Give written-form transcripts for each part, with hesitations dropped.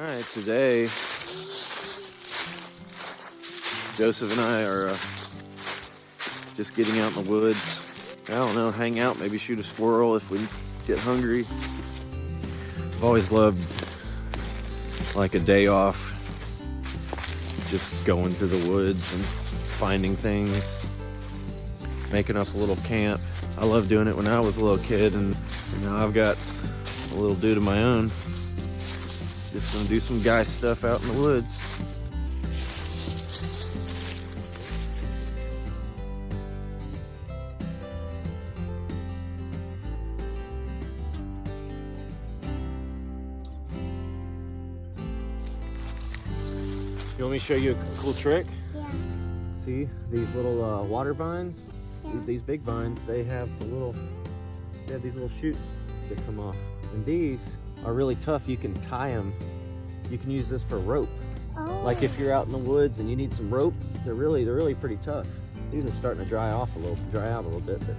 Alright, today Joseph and I are just getting out in the woods. I don't know, hang out, maybe shoot a squirrel if we get hungry. I've always loved like a day off, just going through the woods and finding things, making up a little camp. I loved doing it when I was a little kid, and now I've got a little dude of my own. Just gonna do some guy stuff out in the woods. You want me to show you a cool trick? Yeah. See these little water vines? Yeah. These big vines, they have these little shoots that come off. And these are really tough. You can tie them. You can use this for rope. Oh. Like if you're out in the woods and you need some rope, they're really pretty tough. These are starting to dry out a little bit. But...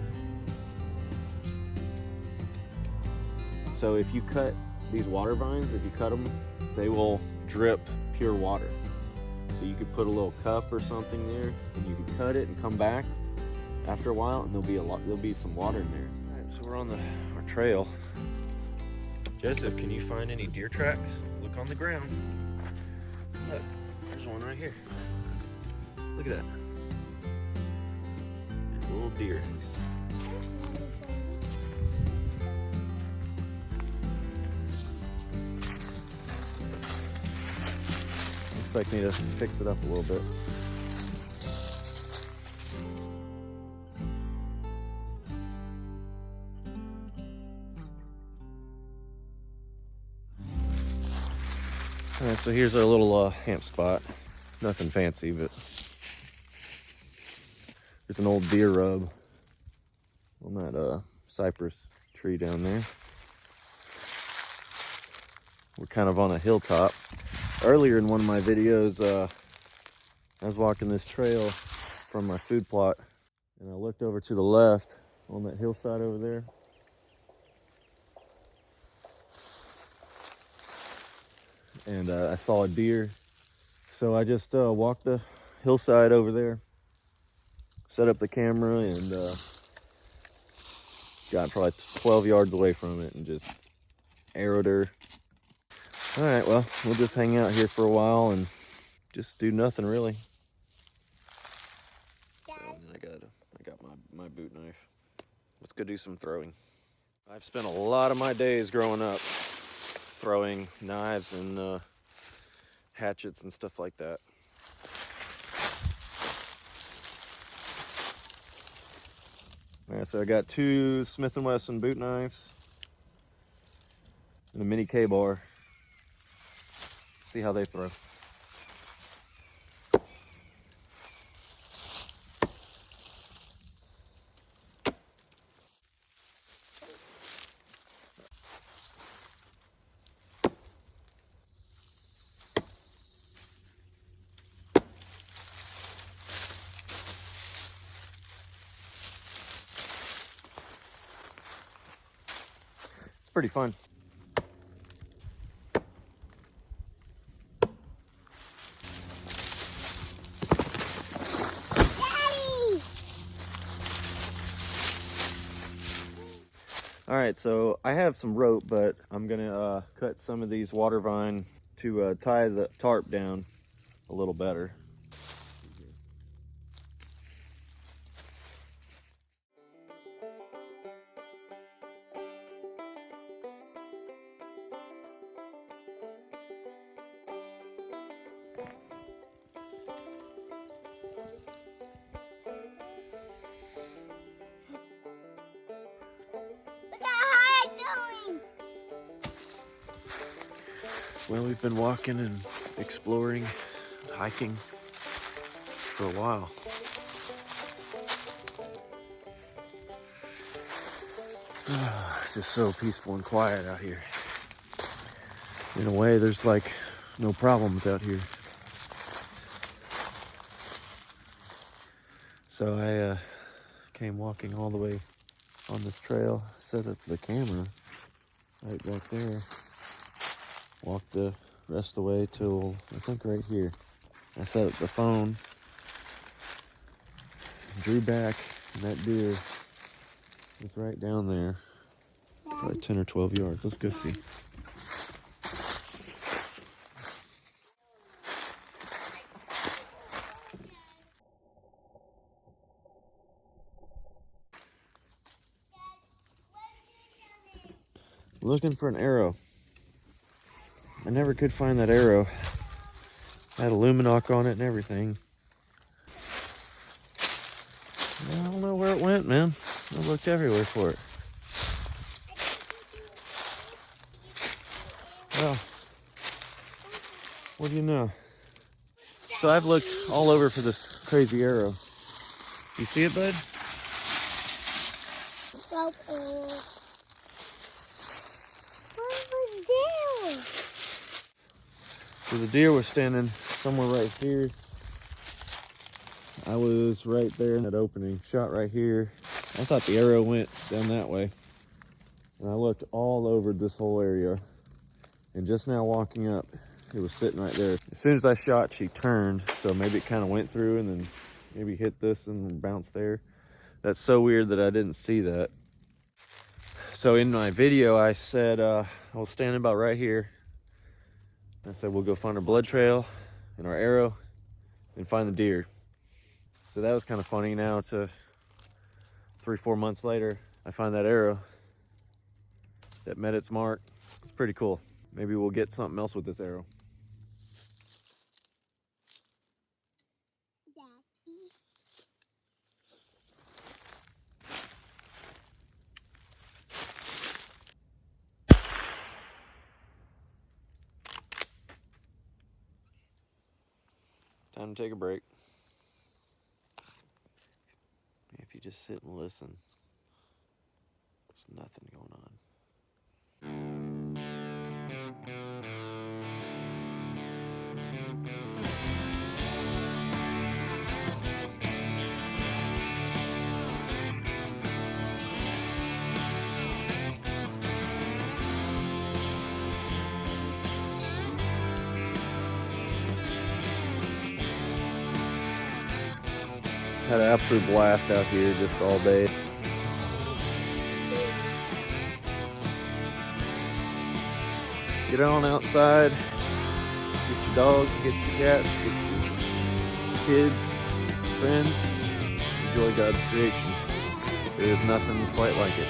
So if you cut these water vines, if you cut them, they will drip pure water. So you could put a little cup or something there, and you could cut it and come back after a while, and there'll be some water in there. All right, so we're on our trail. Joseph, can you find any deer tracks? Look on the ground. Look, there's one right here. Look at that. There's a little deer. Looks like I need to fix it up a little bit. All right, so here's our little camp spot. Nothing fancy, but there's an old deer rub on that cypress tree down there. We're kind of on a hilltop. Earlier in one of my videos, I was walking this trail from my food plot, and I looked over to the left on that hillside over there. And I saw a deer. So I just walked the hillside over there, set up the camera, and got probably 12 yards away from it and just arrowed her. All right, well, we'll just hang out here for a while and just do nothing really. And I got my boot knife. Let's go do some throwing. I've spent a lot of my days growing up throwing knives and hatchets and stuff like that. All right, so I got 2 Smith & Wesson boot knives and a mini K-bar. See how they throw. It's pretty fun. All right, so I have some rope, but I'm gonna cut some of these water vine to tie the tarp down a little better. Well, we've been walking and exploring, hiking for a while. It's just so peaceful and quiet out here. In a way, there's like no problems out here. So I came walking all the way on this trail, set up the camera right back there. Walked rest of the way till, I think, right here. I set up the phone, drew back, and that deer is right down there. Probably 10 or 12 yards. Let's go see. Looking for an arrow. I never could find that arrow. I had a Luminoc on it and everything. I don't know where it went, man. I looked everywhere for it. Well, what do you know? So I've looked all over for this crazy arrow. You see it, bud? What was there? So the deer was standing somewhere right here. I was right there in that opening, shot right here. I thought the arrow went down that way. And I looked all over this whole area. And just now walking up, it was sitting right there. As soon as I shot, she turned. So maybe it kind of went through and then maybe hit this and bounced there. That's so weird that I didn't see that. So in my video, I said, I was standing about right here. I said, we'll go find our blood trail and our arrow and find the deer. So that was kind of funny. Now it's 3-4 months later, I find that arrow that met its mark. It's pretty cool. Maybe we'll get something else with this arrow. Time to take a break. If you just sit and listen, there's nothing going on. Had an absolute blast out here just all day. Get on outside, get your dogs, get your cats, get your kids, friends. Enjoy God's creation. There is nothing quite like it.